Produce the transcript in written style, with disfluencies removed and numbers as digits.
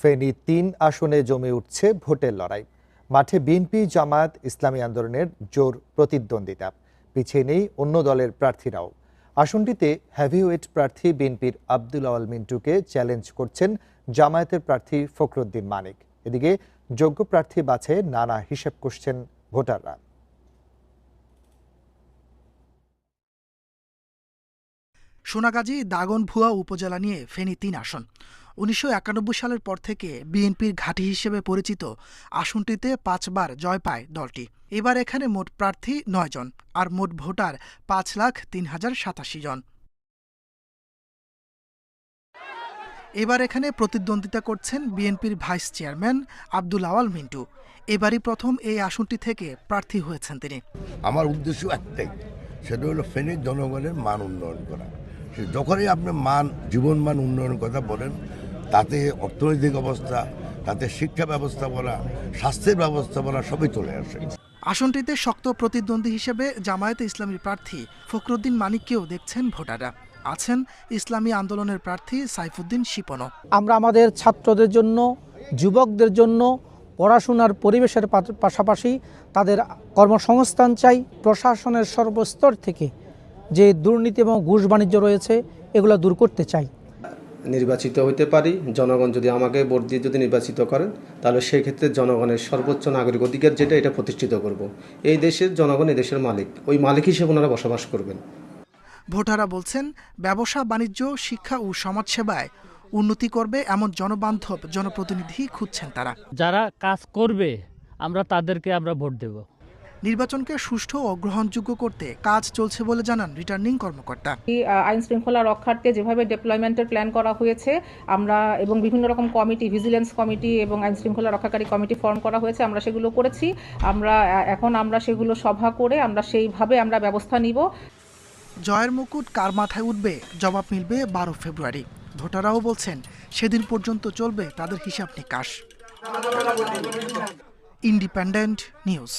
ফেনী ৩ আসনে জমে উঠছে ভোটের লড়াই। মাঠে বিএনপি জামায়াত ইসলামী আন্দোলনের জোর প্রতিদ্বন্দ্বিতা। পিছিয়ে নেই অন্য দলের প্রার্থীরাও। আসনটিতে হেভিওয়েট প্রার্থী বিএনপির আব্দুল আওয়াল মিন্টুকে চ্যালেঞ্জ করছেন জামায়াতের প্রার্থী ফখরুদ্দিন মানিক। এদিকে যোগ্য প্রার্থী বাছাইয়ে নানা হিসেব কষছেন ভোটাররা। সোনাগাজী দাগনভূয়া উপজেলা নিয়ে ফেনী ৩ আসন। ১৯৯১ সালের পর থেকে বিএনপির ঘাঁটি হিসেবে পরিচিত আসনটিতে ৫ বার জয় পায় দলটি। এবার এখানে মোট প্রার্থী ৯ জন, আর মোট ভোটার ৫,০৩,০৮৭ জন। এবার এখানে প্রতিদ্বন্দ্বিতা করছেন বিএনপির ভাইস চেয়ারম্যান আব্দুল আওয়াল মিন্টু। এবারই প্রথম এই আসনটি থেকে প্রার্থী হয়েছেন তিনি। আমার উদ্দেশ্য একটাই, সেটা হলো ফেনীর জনগণের মান উন্নয়ন করা। যখনই আপনি জীবন মান উন্নয়নের কথা বলেন, তাতে অর্থনৈতিক অবস্থা, তাতে শিক্ষা ব্যবস্থাপনা, স্বাস্থ্যের ব্যবস্থাপনা সবই চলে আসে। আসনটিতে শক্ত প্রতিদ্বন্দ্বী হিসেবে জামায়াতে ইসলামীর প্রার্থী ফখরুদ্দিন মানিককেও দেখছেন ভোটাররা। আছেন ইসলামী আন্দোলনের প্রার্থী সাইফুদ্দিন শিপনও। আমরা আমাদের ছাত্রদের জন্য, যুবকদের জন্য পড়াশোনার পরিবেশের পাশাপাশি তাদের কর্মসংস্থান চাই। প্রশাসনের সর্বস্তর থেকে যে দুর্নীতি এবং ঘুষ বাণিজ্য রয়েছে, এগুলো দূর করতে চাই। নির্বাচিত হইতে পারি, জনগণ যদি আমাকে ভোট দিয়ে যদি নির্বাচিত করেন, তাহলে সেই ক্ষেত্রে জনগণের সর্বোচ্চ নাগরিক অধিকার যেটা, এটা প্রতিষ্ঠিত করব। এই দেশের জনগণ এই দেশের মালিক, ওই মালিক হিসেবে ওনারা বসবাস করবেন। ভোটাররা বলছেন, ব্যবসা বাণিজ্য, শিক্ষা ও সমাজসেবায় উন্নতি করবে এমন জনবান্ধব জনপ্রতিনিধি খুঁজছেন তারা। যারা কাজ করবে তাদেরকে আমরা ভোট দেব। নির্বাচনকে সুষ্ঠু ও গ্রহণযোগ্য করতে কাজ চলছে বলে জানান রিটার্নিং কর্মকর্তা। আইন শৃঙ্খলা রক্ষার্থে যেভাবে ডেপ্লয়মেন্টের প্ল্যান করা হয়েছে, আমরা এবং বিভিন্ন রকম কমিটি, ভিজিলেন্স কমিটি এবং আইন শৃঙ্খলা রক্ষাকারী কমিটি ফর্ম করা হয়েছে, আমরা সেগুলো করেছি। আমরা সেগুলো সভা করে সেইভাবে আমরা ব্যবস্থা নিব। জয়ের মুকুট কার মাথায় উঠবে, জবাব মিলবে ১২ ফেব্রুয়ারি। ভোটাররাও বলছেন, সেদিন পর্যন্ত চলবে তাদের হিসাব নিকাশ। Independent news.